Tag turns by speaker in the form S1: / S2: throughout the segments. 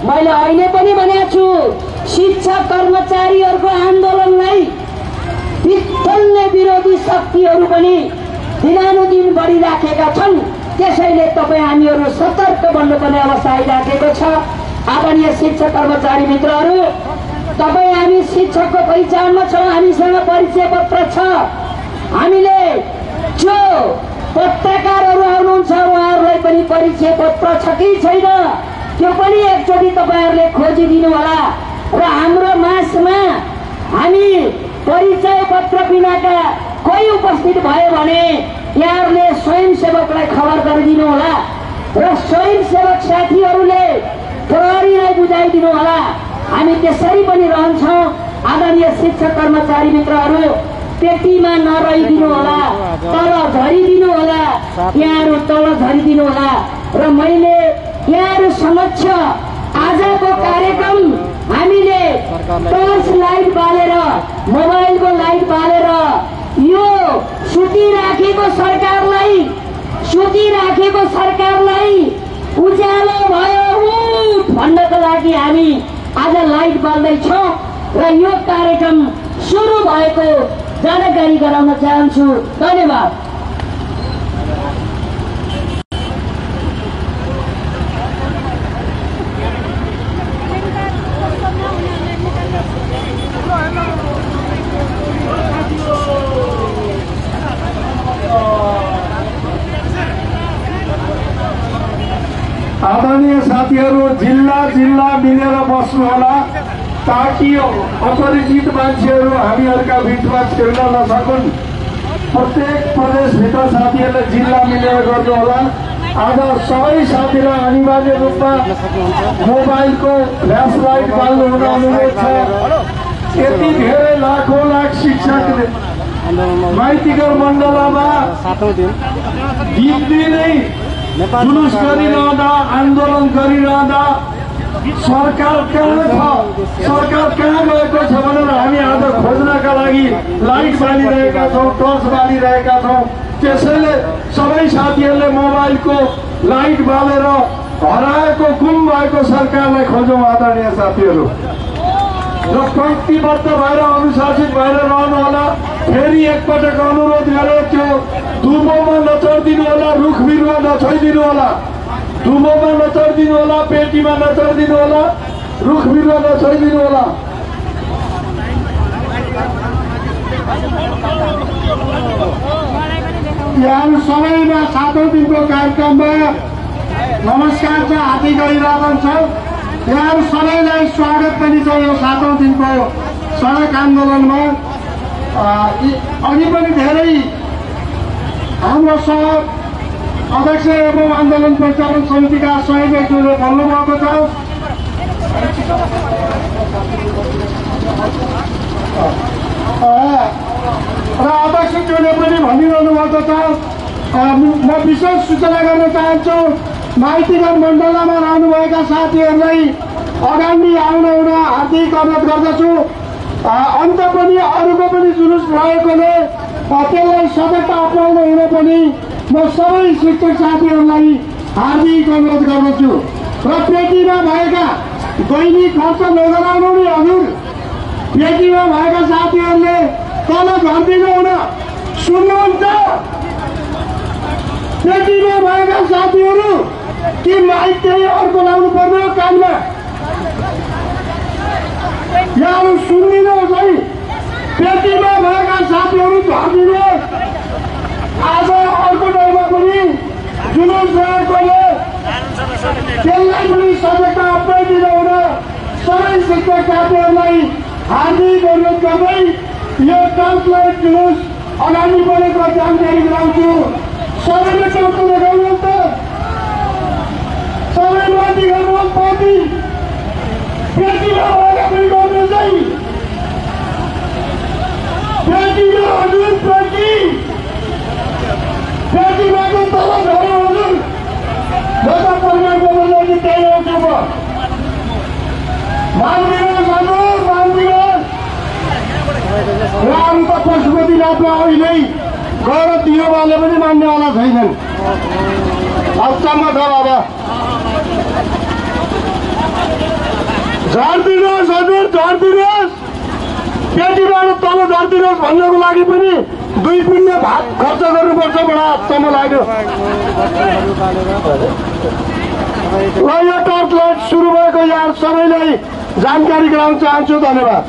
S1: मैले अहिले पनि भनेको छु, शिक्षक कर्मचारीहरूको आन्दोलनलाई विद्रोही विरोधी शक्तिहरू पनि दिनानुदिन बढिराखेका छन्। त्यसैले तपाईँ हामीहरू सतर्क बन्नुपर्ने अवस्था आइराखेको छ। आदरणीय शिक्षक कर्मचारी मित्रहरू, तपाईँ हामी शिक्षकको पहिचानमा छौँ, हामीसँग परिचय पत्र छ। हामीले जो पत्रकारहरू आउनुहुन्छ उहाँहरूलाई पनि परिचय पत्र छ कि छैन त्यो पनि एकचोटि तपाईँहरूले खोजिदिनु होला। र हाम्रो माझमा हामी परिचय पत्र बिनाका कोही उपस्थित भयो भने यहाँहरूले स्वयंसेवकलाई खबर गरिदिनु होला र स्वयंसेवक साथीहरूले प्रहरीलाई बुझाइदिनु होला। हामी त्यसरी पनि रहन्छौँ। आदरणीय शिक्षक कर्मचारी मित्रहरू, पेटीमा नरहिदिनु होला, तल झरिदिनु होला, यहाँहरू तल झरिदिनु होला। र मैले यहाँहरू समक्ष आजको कार्यक्रम हामीले टर्च लाइट बालेर, मोबाइलको लाइट बालेर यो सुतिराखेको सरकारलाई उज्यालो भयो भन्नको लागि हामी आज लाइट बाल्दैछौँ र यो कार्यक्रम सुरु भएको जानकारी गराउन चाहन्छु। धन्यवाद।
S2: आदरणीय साथीहरू, जिल्ला मिलेर बस्नु होला ताकि अपरिचित मान्छेहरू हामीहरूका बिचमा छिर्न नसकुन्। प्रत्येक प्रदेशभित्र साथीहरूले जिल्ला मिलेर गर्नु होला। आज सबै साथीलाई अनिवार्य रूपमा मोबाइलको फ्ल्यास लाइट बाल्नु हुन अनुरोध छ। यति धेरै लाखौं लाख शिक्षक माइतीगर मण्डलमा दिनदिनै जुलुस गरिरहँदा, आन्दोलन गरिरहँदा सरकार कहाँ छ, सरकार कहाँ गएको छ भनेर हामी आज खोज्नका लागि लाइट बालिरहेका छौँ, टर्च बालिरहेका छौँ। त्यसैले सबै साथीहरूले मोबाइलको लाइट बालेर हराएको, गुम भएको सरकारलाई खोजौँ। आदरणीय साथीहरू, र पंक्तिबद्ध भएर अनुशासित भएर रहनु होला। फेरि एकपटक अनुरोध गरे, त्यो धुपोमा नचढिदिनु होला, रुख बिरुवा नछोइदिनु होला, धुपोमा नचढिदिनु होला, पेटीमा नचढिदिनु होला, रुख बिरुवा नछोइदिनु होला। यहाँ सबैमा 7औं दिनको कार्यक्रममा नमस्कार छ, हार्दिक अभिवादन छ। यहाँ सबैलाई स्वागत पनि छ यो 7औं दिनको सडक आन्दोलनमा। अघि पनि धेरै हाम्रो सहर अध्यक्ष एवं आन्दोलन परिचालन समितिका सहयोगीहरूले भन्नुभएको छ। र अध्यक्षज्यूले पनि भनिरहनु भएको छ। म विशेष सूचना गर्न चाहन्छु, माइतीगर मण्डलमा रहनुभएका साथीहरूलाई अगाडि आउन हार्दिक अनुरोध गर्दछु। अन्त पनि अरूको पनि जुलुस रहेकोले त्यसलाई सतर्कता अपनाउन हुन पनि म सबै शिक्षक साथीहरूलाई हार्दिक अनुरोध गर्दछु। र पेटीमा भएका दैनिक खर्च नगराउनु नि हजुर, पेटीमा भएका साथीहरूले तल झर्दिनु हुन सुन्नुहुन्छ। पेटीमा भएका साथीहरू कि माइक चाहिँ अर्को लाउनु पर्ने हो कानमा, यहाँहरू सुनिदिनुहोस् है। पेटीमा भएका साथीहरू झर्दिनुहोस्। आज अर्को ठाउँमा पनि जुलुस रहेकोले त्यसलाई पनि सतर्कता अपनाइदिनु हुन सबै शिक्षक साथीहरूलाई हार्दिक अनुरोध गर्दै यो टर्च लाइट जुलुस अगाडि बढेको जानकारी गराउँछु। सबैले टर्च लगाउनुहोस् त, सबै माथि गर्नुहोस्। पार्टी पेटीमा भएका पनि गर्नुहोस् है। पेटीमा हजुर, पेटीमाको तल झऱ्यो हजुर। म त परिवार गर्नु लागि त्यही आउँछु। म मान्दिनुहोस् हजुर, मान्दिनुहोस्। राम त पशुपतिनाथमा अहिले गएर दियो वाले पनि मान्नेवाला छैनन्। हप्तामा छ बाबा। झर्दिनुहोस् हजुर, झर्दिनुहोस्। पेटीबाट तल झर्दिनुहोस् भन्नको लागि पनि 2 पिण्ड भात खर्च गर्नुपर्छ। बडा सम्म लाग्यो। ल यो टर्च लाइट सुरु भएको यहाँ सबैलाई जानकारी गराउन चाहन्छु। धन्यवाद।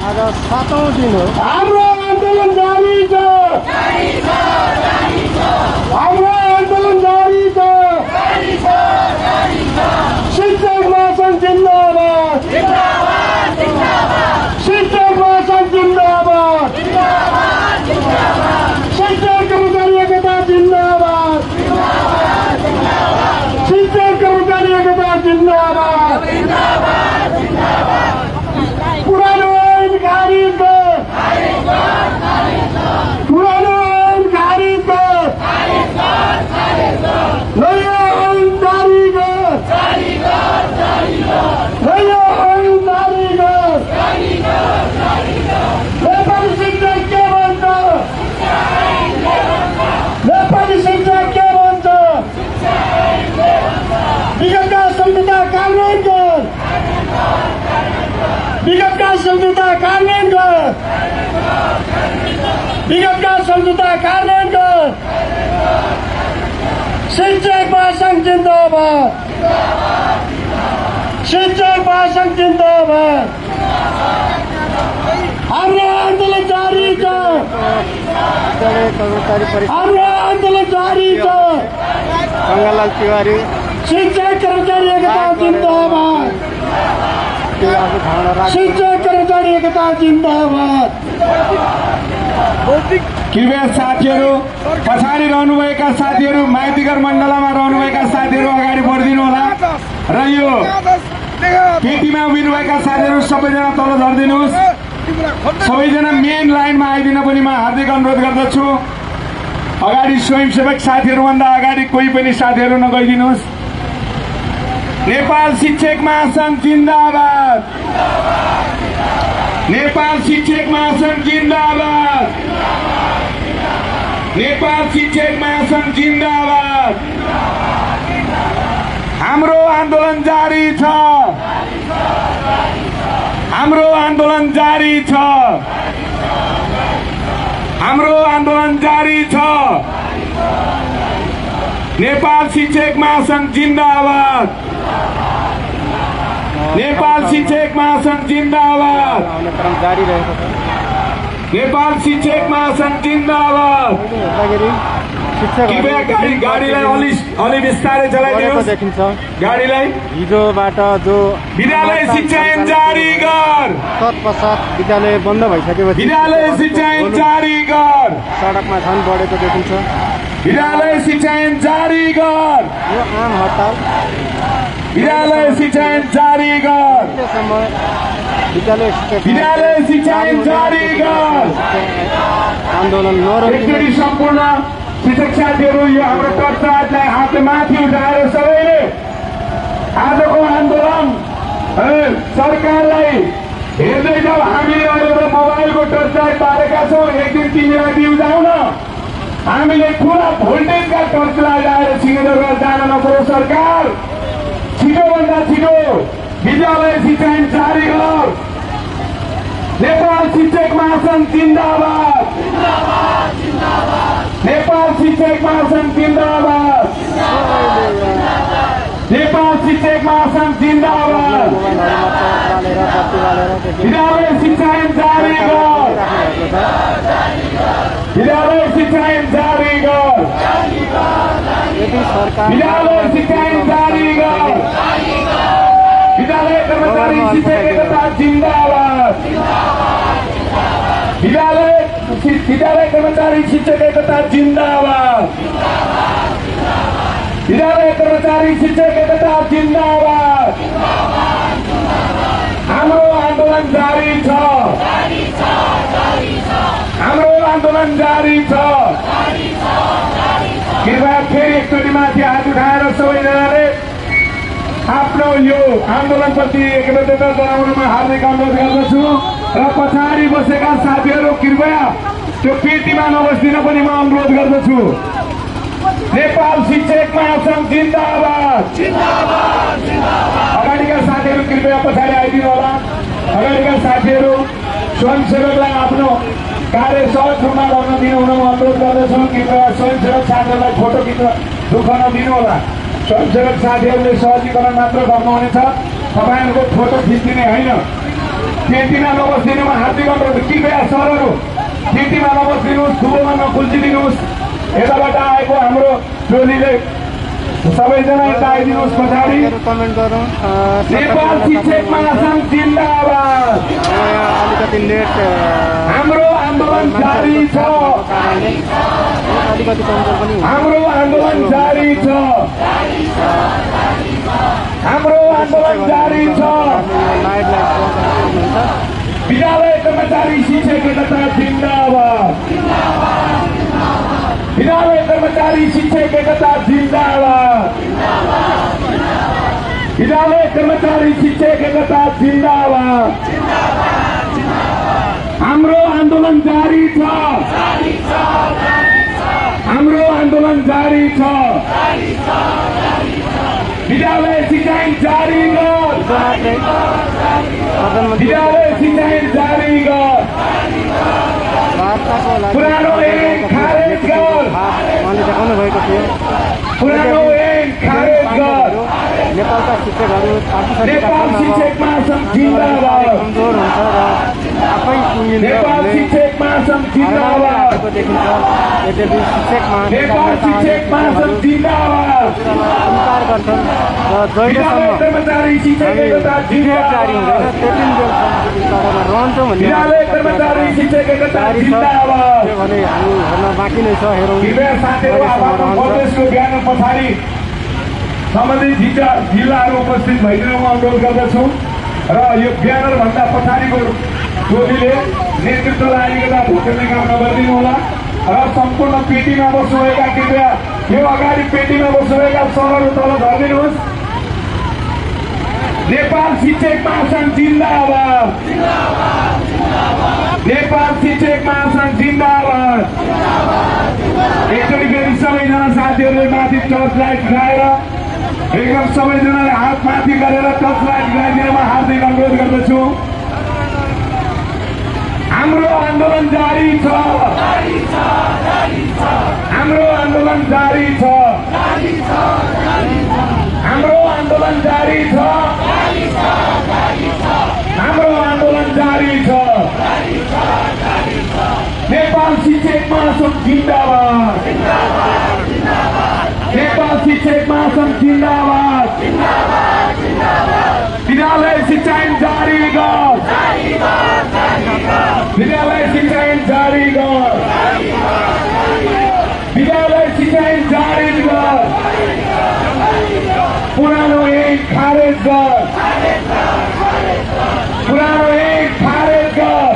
S3: आज 7औं दिन हो।
S2: हाम्रो आन्दोलन जारी छ। हाम्रो आन्दोलन जारी छ। शिक्षक महासंघ जिन्दाबाद। शिक्षक महासंघ जिन्दाबाद। शिक्षक कर्मचारी एकता जिन्दाबाद। शिक्षक कर्मचारी एकता जिन्दाबाद। पुरानो ऐन खारिज कर। पुरानो ऐन खारिज कर। नयाँ ऐन जारी कर। नयाँ ऐन जारी कर। नेपाली शिक्षक के भन्छ? नेपाली शिक्षक के भन्छ? विगतका सम्झौता कार्यान्वयन कर। विगतका सम्झौता कार्यान्वयन कर। विगतका सम्झौता कार्यान्वयन कर। शिक्षक महासंघ जिन्दाबाद। शिक्षक महासंघ जिन्दाबाद। हाम्रो आन्दोलन जारी छ। हाम्रो आन्दोलन जारी छ।
S3: गंगालाल तिवारी
S2: शिक्षक कर्मचारी एकता जिन्दाबाद। शिक्षक कर्मचारी एकता जिन्दाबाद।
S4: कृपया साथीहरू, पछाडि रहनुभएका साथीहरू, माइतीघर मण्डलमा रहनुभएका साथीहरू अगाडि बढिदिनु होला र यो पेटीमा उभिनुभएका साथीहरू सबैजना तल झरिदिनुहोस्। सबैजना मेन लाइनमा आइदिन पनि म हार्दिक अनुरोध गर्दछु। अगाडि स्वयंसेवक साथीहरूभन्दा अगाडि कोही पनि साथीहरू नगइदिनुहोस्। नेपाल शिक्षक महासंघ जिन्दाबाद। नेपाल शिक्षक महासंघ जिन्दाबाद। नेपाल शिक्षक महासंघ जिन्दाबाद। हाम्रो आन्दोलन जारी छ। हाम्रो आन्दोलन जारी छ। हाम्रो आन्दोलन जारी छ। नेपाल शिक्षक महासंघ जिन्दाबाद। नेपाल शिक्षक महासंघ जिन्दाबाद।
S3: जारी रहेको छ।
S4: नेपाल शिक्षक महासंघ जिन्दाबाद। कृपया गाडीलाई अलि बिस्तारै चलाइदिनुहोस्।
S3: देखिन्छ
S4: गाडीलाई
S3: हिजोबाट जो
S4: विद्यालय शिक्षा ऐन जारी गर।
S3: तत्पश्चात विद्यालय बन्द भइसकेपछि
S4: विद्यालय शिक्षा ऐन जारी गर।
S3: सडकमा झन् बढेको देखिन्छ।
S4: विद्यालय शिक्षा ऐन जारी गर।
S3: यो आम हडताल
S4: विद्यालय शिक्षा ऐन जारी गर।
S3: विद्यालय
S4: शिक्षा ऐन जारी गर।
S3: आन्दोलन
S4: एकचोटि सम्पूर्ण शिक्षक साथीहरू यो हाम्रो टर्चलाई हातले माथि उठाएर सबैले आजको आन्दोलन सरकारलाई हेर्दै जाऊ। हामीले अहिले मोबाइलको टर्चलाइट पारेका छौँ। एक दिन तिमीलाई बिउजाउन हामीले खुला भोल्टेजका टर्चलाइट आएर सिंहदरबार जान नपरो। सरकार छिटोभन्दा छिटो विद्यालय शिक्षा ऐन जारी गर। नेपाल शिक्षक महासंघ जिन्दाबाद। नेपाल शिक्षक महासंघ जिन्दाबाद। नेपाल शिक्षक महासंघ जिन्दाबाद। विद्यालय शिक्षा ऐन जारी गर। विद्यालय शिक्षा ऐन जारी गर। विद्यालय शिक्षा ऐन जारी गर। विद्यालय कर्मचारी शिक्षक एकता जिन्दाबाद। विद्यालय विद्यालय कर्मचारी शिक्षक एकता जिन्दाबाद। विद्यालय कर्मचारी शिक्षक एकता जिन्दाबाद। हाम्रो आन्दोलन जारी छ। हाम्रो आन्दोलन जारी छ। कृपया फेरि एकचोटि माथि हात उठाएर सबैजनाले आफ्नो यो आन्दोलनप्रति एकबद्धता जनाउनमा हार्दिक अनुरोध गर्दछु र पछाडि बसेका साथीहरू कृपया त्यो पेटीमा नबस्दिन पनि म अनुरोध गर्दछु। नेपाल शिक्षक महासंघ जिन्दाबाद। अगाडिका साथीहरू कृपया पछाडि आइदिनु होला। अगाडिका साथीहरू स्वयंसेवकलाई आफ्नो कार्य सहज रूपमा गर्न दिनु हुन म अनुरोध गर्दछु। कृपया स्वयंसेवक साथीहरूलाई फोटो खिच्न दुःख नदिनु होला। स्वयंसेवक साथीहरूले सहजीकरण मात्र गर्नुहुनेछ, तपाईँहरूको फोटो खिचिदिने होइन। पेटीमा नबस्दिनुमा हार्दिक अनुरोध। कृपया सरहरू पेटीमा नबस्दिनुहोस्, खुबोमा नखुल्चिदिनुहोस्। यताबाट आएको हाम्रो टोलीले सबैजना यता आइदिनुहोस् पछाडि।
S3: कमेन्ट गरौँ।
S4: नेपाल शिक्षक महासंघ जिन्दाबाद।
S3: अलिकति लेट
S4: हाम्रो आन्दोलन जारी छ।
S3: अलिकति कमजोर पनि
S4: हाम्रो आन्दोलन जारी छ। हाम्रो आन्दोलन जारी छ। विद्यालय कर्मचारी शिक्षक एकता जिन्दाबाद। विद्यालय कर्मचारी शिक्षक एकता जिन्दाबाद। विद्यालय कर्मचारी शिक्षक एकता जिन्दाबाद। हाम्रो आन्दोलन जारी छ। हाम्रो आन्दोलन जारी छ। विद्यालय शिक्षाइन जारी गर। विद्यालय शिक्षाइन जारी गर। पुरानो ऐन खारेज गर।
S3: देखाउनु भएको थियो।
S4: पुरानो ऐन खारेज गर।
S3: नेपालका शिक्षकहरू
S4: नेपाल शिक्षक महासंघ जिन्दाबाद।
S3: कमजोर हुन्छ र आफै पुगिन्छ
S4: नेपाल शिक्षक महासंघ जिन्दाबाद।
S3: देखिन्छ। यद्यपि शिक्षक
S4: नेपाल शिक्षक महासंघ जिन्दाबाद।
S3: इन्कार गर्छन् र
S4: विद्यालय कर्मचारी शिक्षक एकता
S3: विधेयक जारी
S4: जिन्दाबाद।
S3: हुँदैन त्यति बेलसम्म रहन्छौँ भन्ने
S4: विद्यालय कर्मचारी शिक्षक एकता जिन्दाबाद।
S3: त्यो भने हामी हेर्न बाँकी नै छ। हेरौँ।
S4: कृपया साथीहरू आफ्नो प्रदेशको ब्यानर पछाडि सम्बन्धित जिल्लाहरू उपस्थित भइदिन म अनुरोध गर्दछु र यो ब्यानर भन्दा पछाडिको टोलीले नेतृत्वलाई अलिकता भोटेल्ने काम नगरिदिनु होला र सम्पूर्ण पेटीमा बस्नुभएका कृपया यो अगाडि पेटीमा बस्नुभएका सरहरू तल झरिदिनुहोस्। नेपाल शिक्षक महासंघ जिन्दाबाद। नेपाल शिक्षक महासंघ जिन्दाबाद। एकचोटि फेरि सबैजना साथीहरूले माथि टर्च लाइट उठाएर एकदम सबैजनाले हात माथि गरेर टर्च लाइट उठाइदिन म हार्दिक अनुरोध गर्दछु। हाम्रो आन्दोलन जारी छ। हाम्रो आन्दोलन जारी छ। हाम्रो आन्दोलन जारी छ। हाम्रो आन्दोलन जारी छ। नेपाल शिक्षक महासंघ जिन्दाबाद। नेपाल शिक्षक महासंघ जिन्दाबाद। विद्यालय शिक्षाइन जारी गर। विद्यालय शिक्षाइन जारी गर। विद्यालय शिक्षाइन जारी गर। पुरानो ऐन खारेज गर। पुरानो ऐन खारेज गर।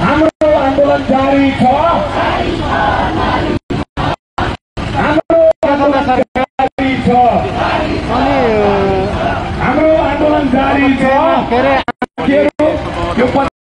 S4: हाम्रो आन्दोलन जारी छ। हाम्रो आन्दोलन जारी छ। हाम्रो आन्दोलन जारी छ।